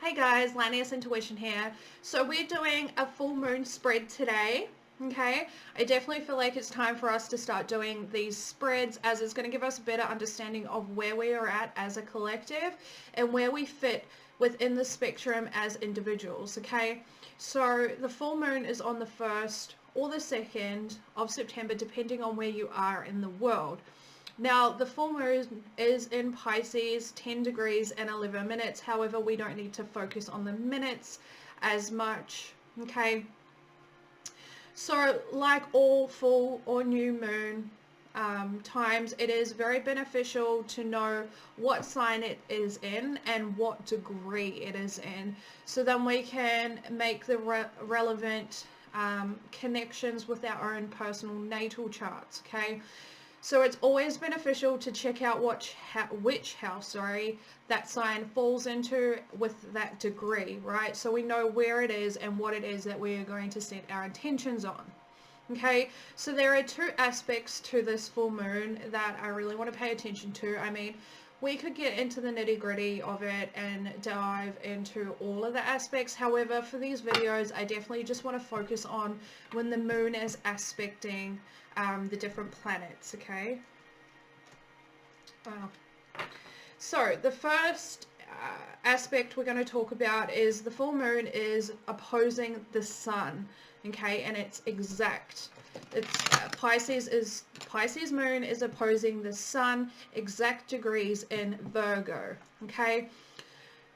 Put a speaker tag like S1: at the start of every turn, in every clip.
S1: Hey guys, Lioness Intuition here. So we're doing a full moon spread today. Okay, I definitely feel like it's time for us to start doing these spreads, as it's going to give us a better understanding of where we are at as a collective and where we fit within the spectrum as individuals. Okay, so the full moon is on the 1st or the 2nd of September, depending on where you are in the world. Now, the full moon is in Pisces, 10 degrees and 11 minutes. However, we don't need to focus on the minutes as much, okay? So, like all full or new moon times, it is very beneficial to know what sign it is in and what degree it is in. So then we can make the relevant connections with our own personal natal charts, okay? So it's always beneficial to check out which house that sign falls into with that degree, right? So we know where it is and what it is that we are going to set our intentions on. Okay, so there are two aspects to this full moon that I really want to pay attention to. I mean, we could get into the nitty-gritty of it and dive into all of the aspects. However, for these videos, I definitely just want to focus on when the moon is aspecting the different planets, okay? So the first aspect we're going to talk about is the full moon is opposing the sun, okay, and it's exact. It's Pisces moon is opposing the sun, exact degrees in Virgo, okay?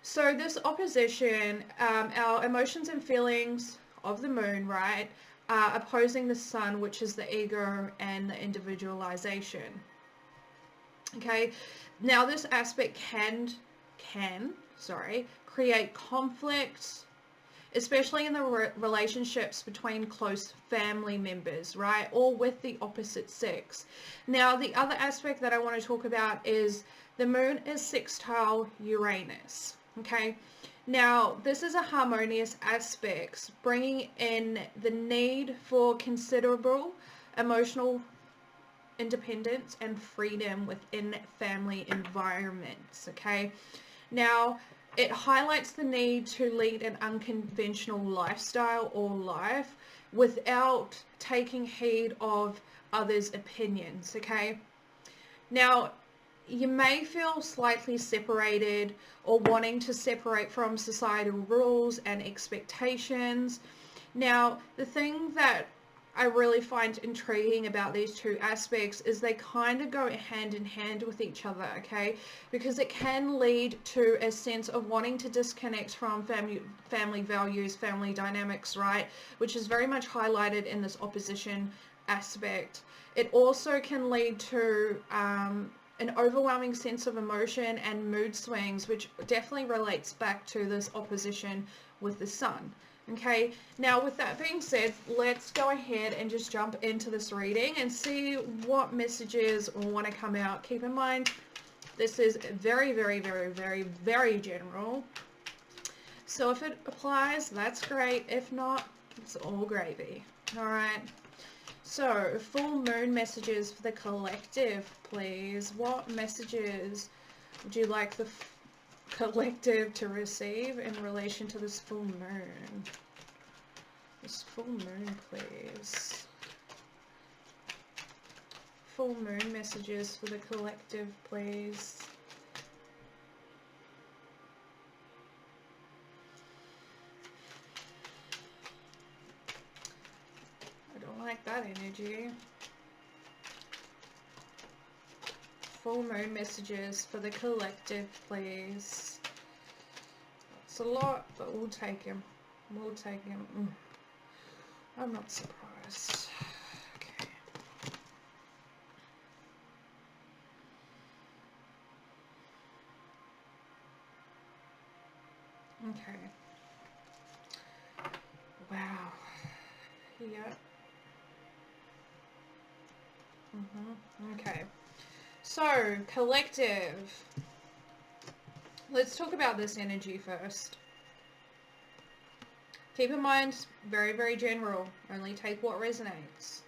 S1: So this opposition, our emotions and feelings of the moon, right, are opposing the sun, which is the ego and the individualization. Okay, now this aspect can create conflict, especially in the relationships between close family members, right, or with the opposite sex. Now, the other aspect that I want to talk about is the moon is sextile Uranus, okay? Now, this is a harmonious aspect, bringing in the need for considerable emotional independence and freedom within family environments, okay? Now, it highlights the need to lead an unconventional lifestyle or life without taking heed of others' opinions, okay? Now, you may feel slightly separated or wanting to separate from societal rules and expectations. Now, the thing that I really find intriguing about these two aspects is they kind of go hand in hand with each other, okay? Because it can lead to a sense of wanting to disconnect from family values, family dynamics, right? Which is very much highlighted in this opposition aspect. It also can lead to an overwhelming sense of emotion and mood swings, which definitely relates back to this opposition with the sun. Okay, now with that being said, let's go ahead and just jump into this reading and see what messages want to come out. Keep in mind, this is very, very, very, very, very general. So if it applies, that's great. If not, it's all gravy. All right. So, full moon messages for the collective, please. What messages would you like the collective to receive in relation to this full moon? This full moon, please. Full moon messages for the collective, please. I don't like that energy. Full moon messages for the collective, please. It's a lot, but we'll take him. We'll take him. I'm not surprised. Okay. Okay. Wow. Yep. Okay. So, collective. Let's talk about this energy first. Keep in mind, very, very general. Only take what resonates.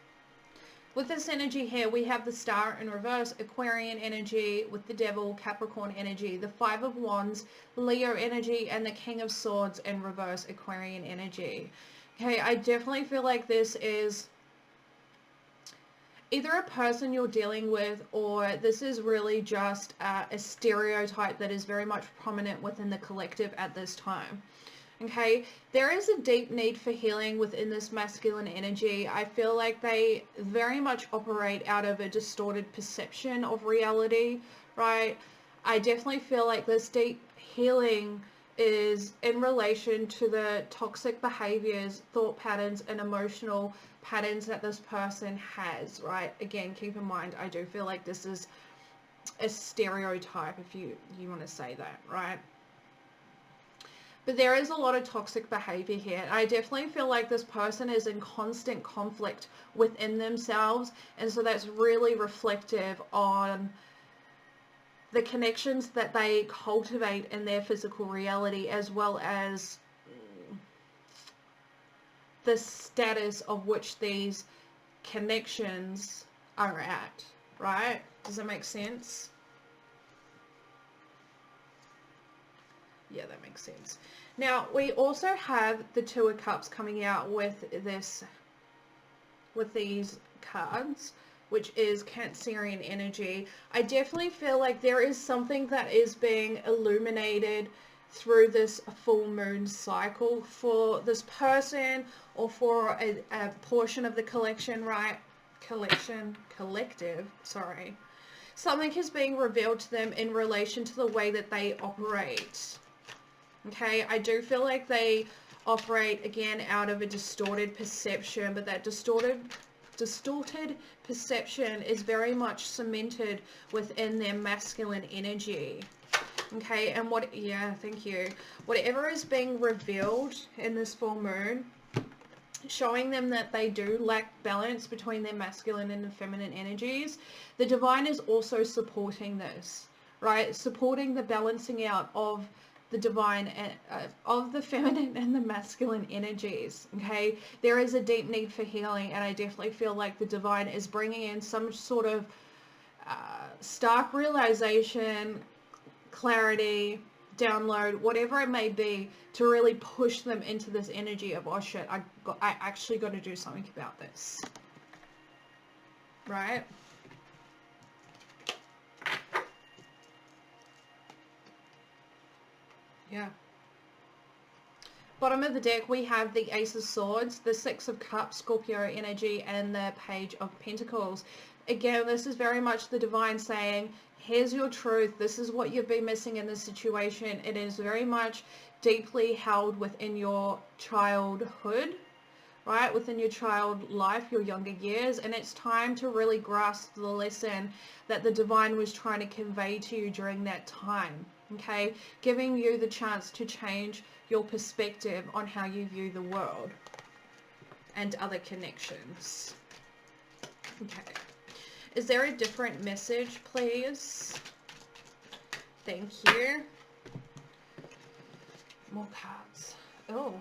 S1: With this energy here, we have the Star in reverse, Aquarian energy with the Devil, Capricorn energy, the Five of Wands, Leo energy, and the King of Swords in reverse, Aquarian energy. Okay, I definitely feel like this is either a person you're dealing with, or this is really just a stereotype that is very much prominent within the collective at this time. Okay, there is a deep need for healing within this masculine energy. I feel like they very much operate out of a distorted perception of reality, right? I definitely feel like this deep healing is in relation to the toxic behaviors, thought patterns, and emotional patterns that this person has, right? Again, keep in mind, I do feel like this is a stereotype, if you want to say that, right? But there is a lot of toxic behavior here. I definitely feel like this person is in constant conflict within themselves. And so that's really reflective on the connections that they cultivate in their physical reality, as well as the status of which these connections are at, right? Does that make sense? Yeah, that makes sense. Now, we also have the Two of Cups coming out with these cards, which is Cancerian energy. I definitely feel like there is something that is being illuminated through this full moon cycle for this person, or for a portion of the collective, sorry. Something is being revealed to them in relation to the way that they operate. Okay, I do feel like they operate, again, out of a distorted perception, but that distorted perception is very much cemented within their masculine energy. Okay, and thank you. Whatever is being revealed in this full moon, showing them that they do lack balance between their masculine and feminine energies, the divine is also supporting this, right? Supporting the balancing out of the divine, of the feminine and the masculine energies. Okay, there is a deep need for healing, and I definitely feel like the divine is bringing in some sort of stark realization, clarity, download, whatever it may be, to really push them into this energy of, oh shit, I actually got to do something about this, right? Yeah. Bottom of the deck, we have the Ace of Swords, the Six of Cups, Scorpio energy, and the Page of Pentacles. Again, this is very much the divine saying, here's your truth. This is what you've been missing in this situation. It is very much deeply held within your childhood, right? Within your child life, your younger years. And it's time to really grasp the lesson that the divine was trying to convey to you during that time. Okay, giving you the chance to change your perspective on how you view the world and other connections. Okay, is there a different message, please? Thank you. More cards. Oh.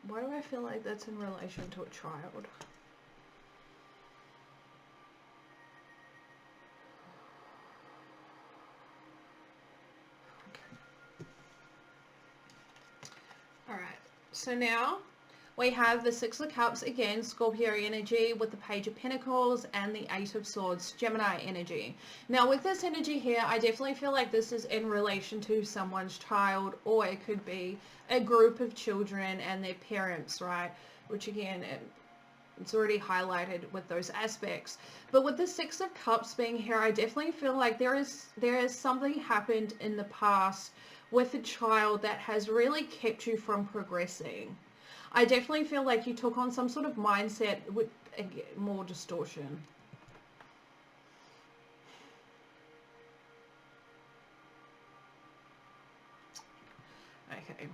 S1: Why do I feel like that's in relation to a child? Okay. Alright, so now we have the Six of Cups, again, Scorpio energy, with the Page of Pentacles and the Eight of Swords, Gemini energy. Now with this energy here, I definitely feel like this is in relation to someone's child, or it could be a group of children and their parents, right? Which again, it's already highlighted with those aspects. But with the Six of Cups being here, I definitely feel like there is something happened in the past with a child that has really kept you from progressing. I definitely feel like you took on some sort of mindset with more distortion. Okay.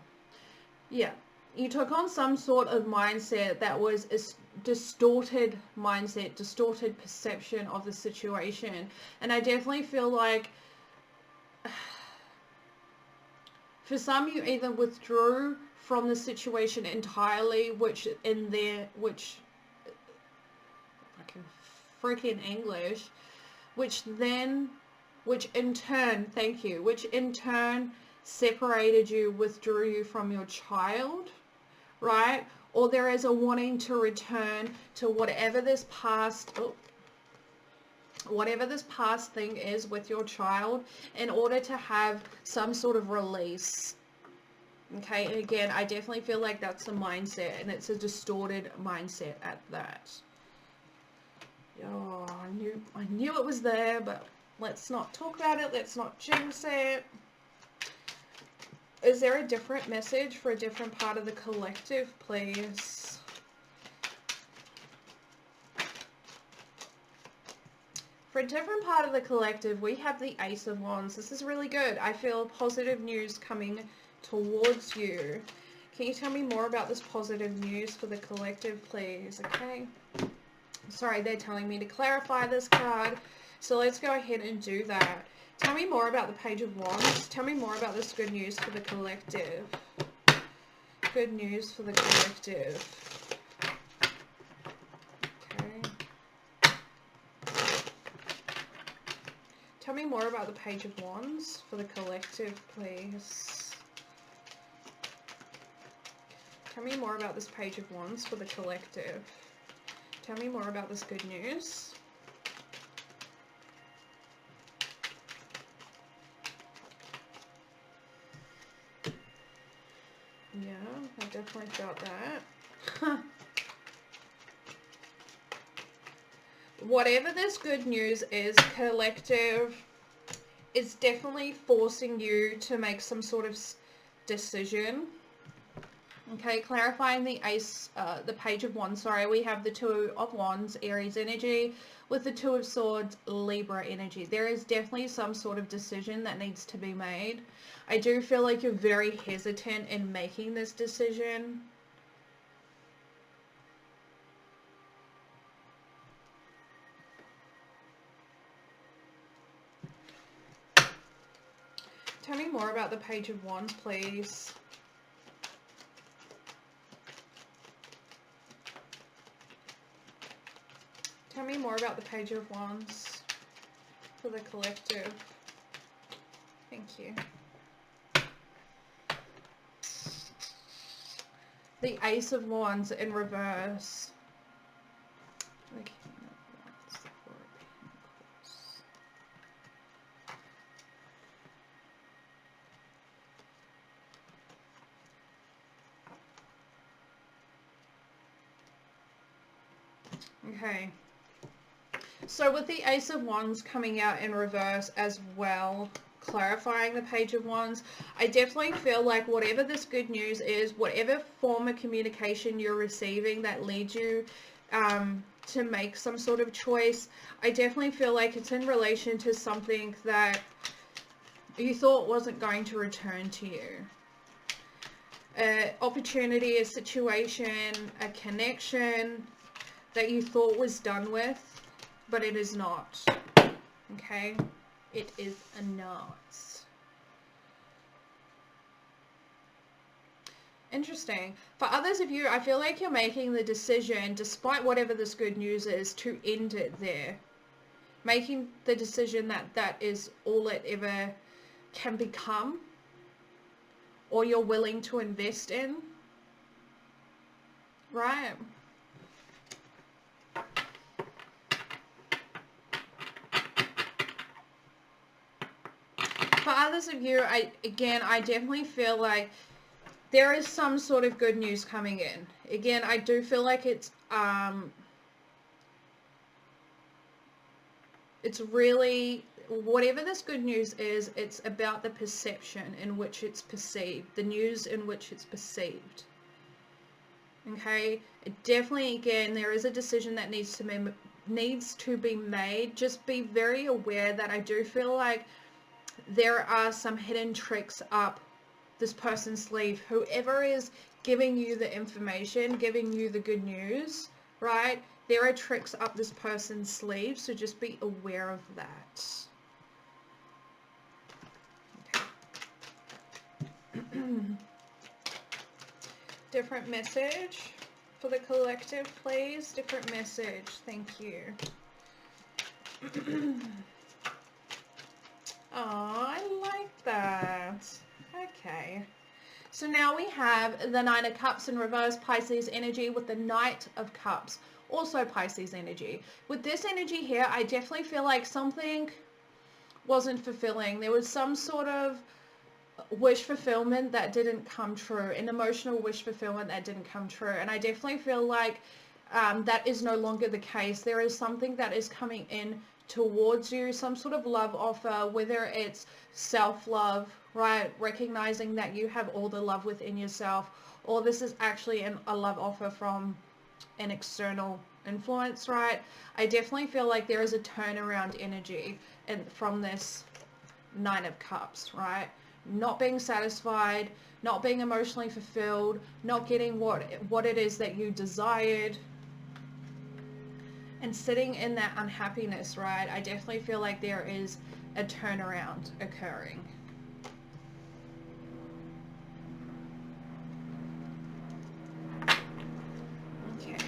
S1: Yeah. you took on some sort of mindset that was a distorted mindset, distorted perception of the situation. And I definitely feel like for some you either withdrew from the situation entirely, which fucking freaking English, which in turn separated you, withdrew you from your child, right? Or there is a wanting to return to whatever this past thing is with your child in order to have some sort of release. Okay, and again, I definitely feel like that's a mindset, and it's a distorted mindset at that. Oh, I knew it was there, but let's not talk about it. Let's not jinx it. Is there a different message for a different part of the collective, please? For a different part of the collective, we have the Ace of Wands. This is really good. I feel positive news coming towards you. Can you tell me more about this positive news for the collective, please? Okay. Sorry, they're telling me to clarify this card. So let's go ahead and do that. Tell me more about the Page of Wands. Tell me more about this good news for the collective. Good news for the collective. Okay. Tell me more about the Page of Wands for the collective, please. Tell me more about this Page of Wands for the collective. Tell me more about this good news. Yeah, I definitely felt that. Whatever this good news is, collective, is definitely forcing you to make some sort of decision. Okay, clarifying the the Page of Wands, sorry, we have the Two of Wands, Aries energy, with the Two of Swords, Libra energy. There is definitely some sort of decision that needs to be made. I do feel like you're very hesitant in making this decision. Tell me more about the Page of Wands, please. Tell me more about the Page of Wands for the collective. Thank you. The Ace of Wands in reverse. Okay. Okay. So with the Ace of Wands coming out in reverse as well, clarifying the Page of Wands, I definitely feel like whatever this good news is, whatever form of communication you're receiving that leads you to make some sort of choice, I definitely feel like it's in relation to something that you thought wasn't going to return to you. An opportunity, a situation, a connection that you thought was done with, but it is not. Okay? It is not. Interesting. For others of you, I feel like you're making the decision, despite whatever this good news is, to end it there. Making the decision that that is all it ever can become, or you're willing to invest in. Right? For others of you, I definitely feel like there is some sort of good news coming in. Again, I do feel like it's really, whatever this good news is, it's about the perception in which it's perceived, the news in which it's perceived. Okay? Definitely, again, there is a decision that needs to be made. Just be very aware that I do feel like there are some hidden tricks up this person's sleeve. Whoever is giving you the information, giving you the good news, right? There are tricks up this person's sleeve, so just be aware of that. Okay. Different message for the collective, please. Different message. Thank you. Oh, I like that. Okay. So now we have the Nine of Cups in reverse, Pisces energy, with the Knight of Cups, also Pisces energy. With this energy here, I definitely feel like something wasn't fulfilling. There was some sort of wish fulfillment that didn't come true, an emotional wish fulfillment that didn't come true. And I definitely feel like that is no longer the case. There is something that is coming in towards you, some sort of love offer, whether it's self-love, right, recognizing that you have all the love within yourself, or this is actually a love offer from an external influence, right? I definitely feel like there is a turnaround energy from this Nine of Cups, right? Not being satisfied, not being emotionally fulfilled, not getting what it is that you desired, and sitting in that unhappiness, right? I definitely feel like there is a turnaround occurring. Okay.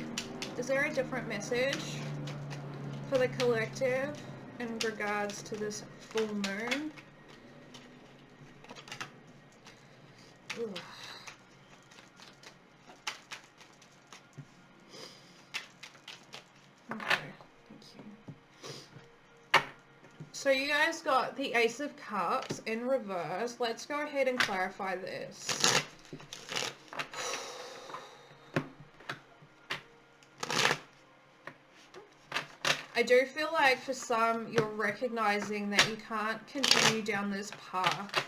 S1: Is there a different message for the collective in regards to this full moon? Ugh. Okay, thank you. So you guys got the Ace of Cups in reverse. Let's go ahead and clarify this. I do feel like for some, you're recognizing that you can't continue down this path.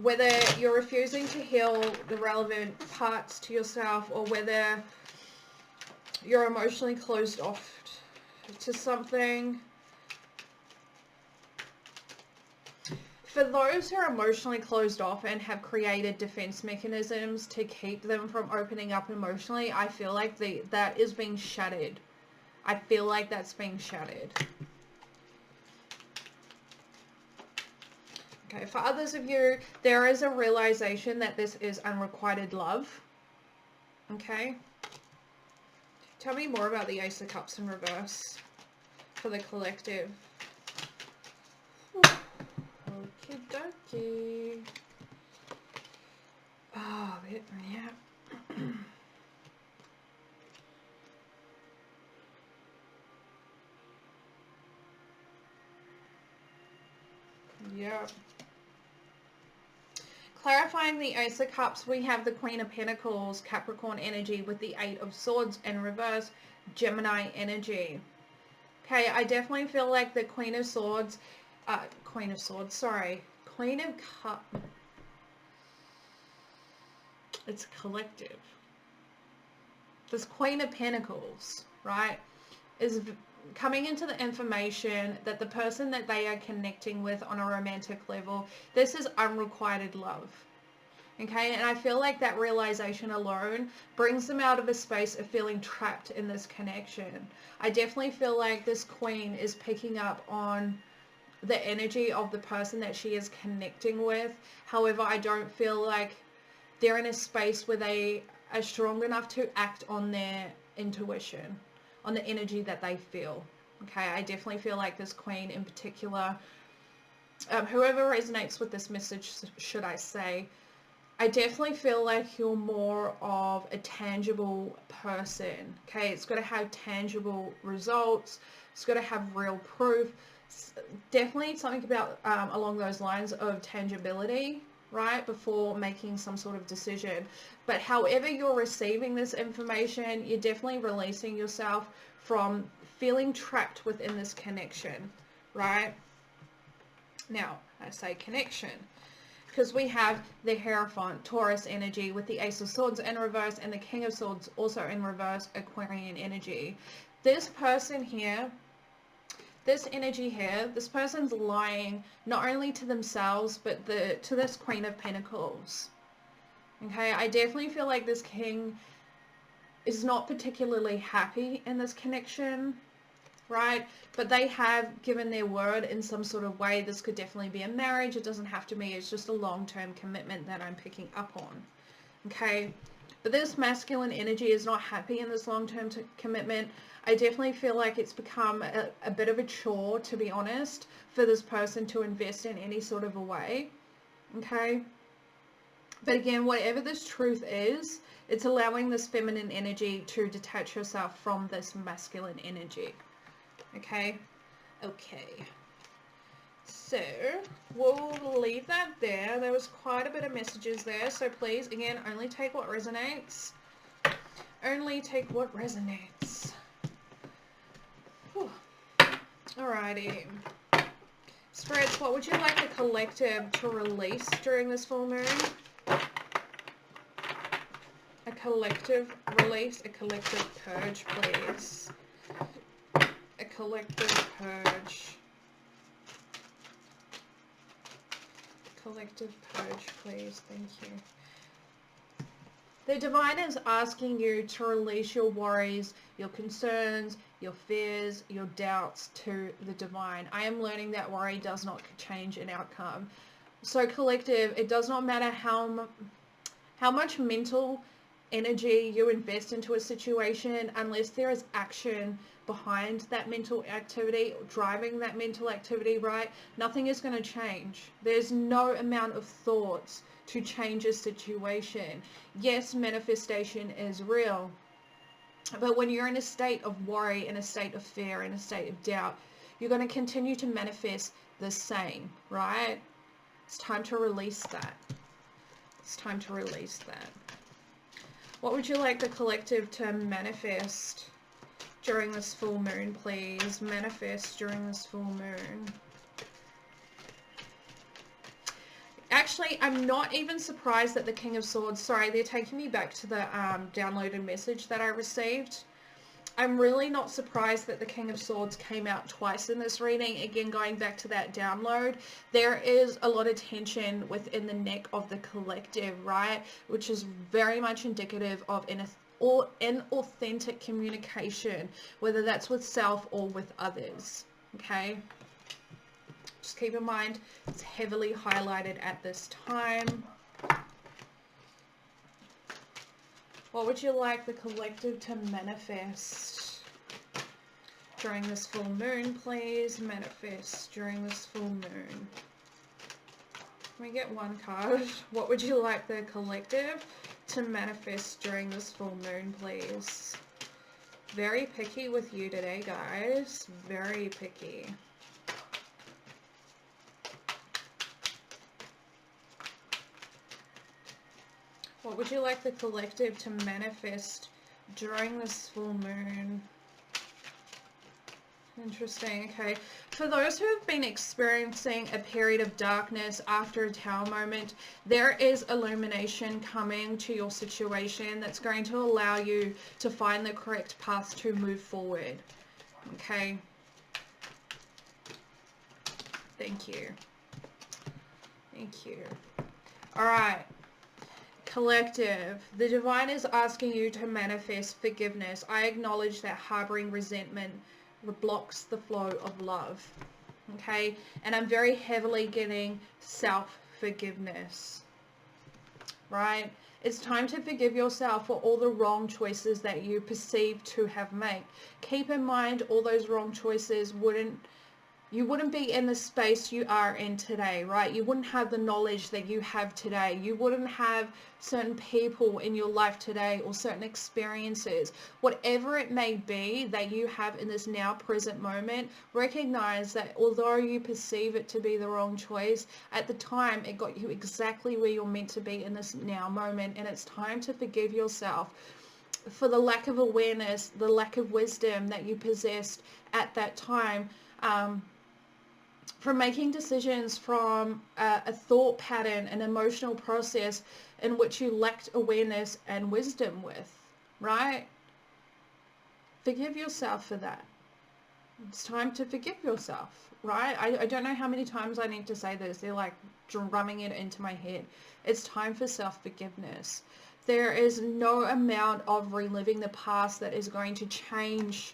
S1: Whether you're refusing to heal the relevant parts to yourself, or whether you're emotionally closed off to something. For those who are emotionally closed off and have created defense mechanisms to keep them from opening up emotionally, I feel like that is being shattered. I feel like that's being shattered. Okay, for others of you, there is a realization that this is unrequited love. Okay. Tell me more about the Ace of Cups in reverse for the collective. Okie dokie. Oh, yeah. Yep. Clarifying the Ace of Cups, we have the Queen of Pentacles, Capricorn energy, with the Eight of Swords in reverse, Gemini energy. Okay, I definitely feel like the Queen of Cups. It's collective. This Queen of Pentacles, right, is coming into the information that the person that they are connecting with on a romantic level, this is unrequited love. Okay, and I feel like that realization alone brings them out of a space of feeling trapped in this connection. I definitely feel like this queen is picking up on the energy of the person that she is connecting with. However, I don't feel like they're in a space where they are strong enough to act on their intuition, on the energy that they feel. Okay, I definitely feel like this queen in particular, whoever resonates with this message, should I say, I definitely feel like you're more of a tangible person. Okay, it's got to have tangible results. It's got to have real proof. Definitely something about along those lines of tangibility, right, before making some sort of decision. But however you're receiving this information, you're definitely releasing yourself from feeling trapped within this connection, right? Now, I say connection because we have the Hierophant, Taurus energy, with the Ace of Swords in reverse and the King of Swords also in reverse, Aquarian energy. This person here, this energy here, this person's lying not only to themselves, but to this Queen of Pentacles. Okay, I definitely feel like this king is not particularly happy in this connection, right? But they have given their word in some sort of way. This could definitely be a marriage. It doesn't have to be. It's just a long-term commitment that I'm picking up on. Okay, but this masculine energy is not happy in this long-term commitment. I definitely feel like it's become a bit of a chore, to be honest, for this person to invest in any sort of a way. Okay, but again, whatever this truth is, it's allowing this feminine energy to detach yourself from this masculine energy. Okay, so we'll leave that there. There was quite a bit of messages there, so please, again, only take what resonates. Only take what resonates. Whew. Alrighty. Spirits, what would you like the collective to release during this full moon? A collective release, a collective purge, please. A collective purge. Collective purge, please. Thank you. The divine is asking you to release your worries, your concerns, your fears, your doubts to the divine. I am learning that worry does not change an outcome. So collective, it does not matter how much mental energy you invest into a situation, unless there is action behind that mental activity, driving that mental activity, right? Nothing is going to change. There's no amount of thoughts to change a situation. Yes, manifestation is real, but when you're in a state of worry, in a state of fear, in a state of doubt, you're going to continue to manifest the same, right? It's time to release that. It's time to release that. What would you like the collective to manifest during this full moon, please? Manifest during this full moon. Actually, I'm not even surprised that the King of Swords, sorry, they're taking me back to the downloaded message that I received. I'm really not surprised that the King of Swords came out twice in this reading. Again, going back to that download, there is a lot of tension within the neck of the collective, right? Which is very much indicative of inauthentic communication, whether that's with self or with others, okay? Just keep in mind, it's heavily highlighted at this time. What would you like the collective to manifest during this full moon, please? Manifest during this full moon. Can we get one card? What would you like the collective to manifest during this full moon, please? Very picky with you today, guys. Very picky. What would you like the collective to manifest during this full moon? Interesting. Okay. For those who have been experiencing a period of darkness after a Tower moment, there is illumination coming to your situation that's going to allow you to find the correct path to move forward. Okay. Thank you. Thank you. All right. Collective, the divine is asking you to manifest forgiveness. I acknowledge that harboring resentment blocks the flow of love. Okay, and I'm very heavily getting self-forgiveness, right? It's time to forgive yourself for all the wrong choices that you perceive to have made. Keep in mind, all those wrong choices you wouldn't be in the space you are in today, right? You wouldn't have the knowledge that you have today. You wouldn't have certain people in your life today or certain experiences. Whatever it may be that you have in this now present moment, recognize that although you perceive it to be the wrong choice, at the time it got you exactly where you're meant to be in this now moment, and it's time to forgive yourself for the lack of awareness, the lack of wisdom that you possessed at that time, from making decisions from a thought pattern, an emotional process in which you lacked awareness and wisdom with, right? Forgive yourself for that. It's time to forgive yourself, right? I don't know how many times I need to say this. They're like drumming it into my head. It's time for self-forgiveness. There is no amount of reliving the past that is going to change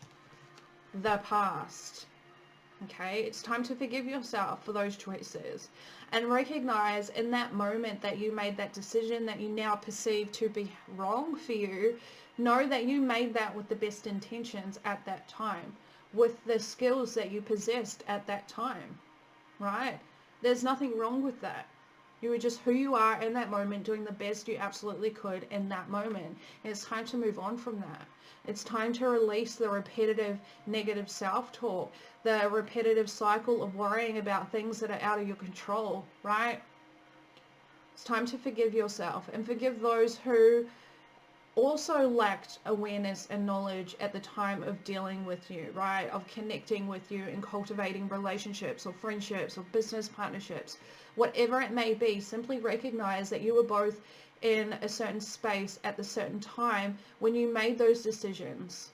S1: the past. Okay, it's time to forgive yourself for those choices and recognize in that moment that you made that decision that you now perceive to be wrong for you. Know that you made that with the best intentions at that time, with the skills that you possessed at that time, right? There's nothing wrong with that. You were just who you are in that moment, doing the best you absolutely could in that moment. And it's time to move on from that. It's time to release the repetitive negative self-talk, the repetitive cycle of worrying about things that are out of your control, right? It's time to forgive yourself and forgive those who also lacked awareness and knowledge at the time of dealing with you, right? Of connecting with you and cultivating relationships or friendships or business partnerships, whatever it may be. Simply recognize that you were both in a certain space at the certain time when you made those decisions,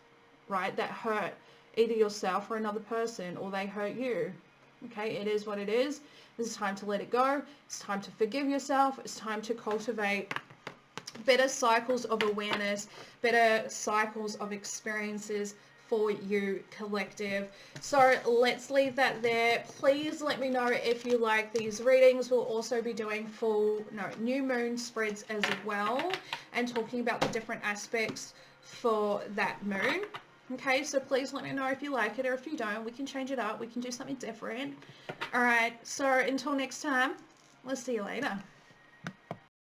S1: right? That hurt either yourself or another person, or they hurt you. Okay, it is what it is. It's time to let it go. It's time to forgive yourself. It's time to cultivate better cycles of awareness, better cycles of experiences for you, collective. So let's leave that there. Please let me know if you like these readings. We'll also be doing new moon spreads as well, and talking about the different aspects for that moon. Okay, so please let me know if you like it, or if you don't, we can change it up. We can do something different. All right, so until next time, we'll see you later.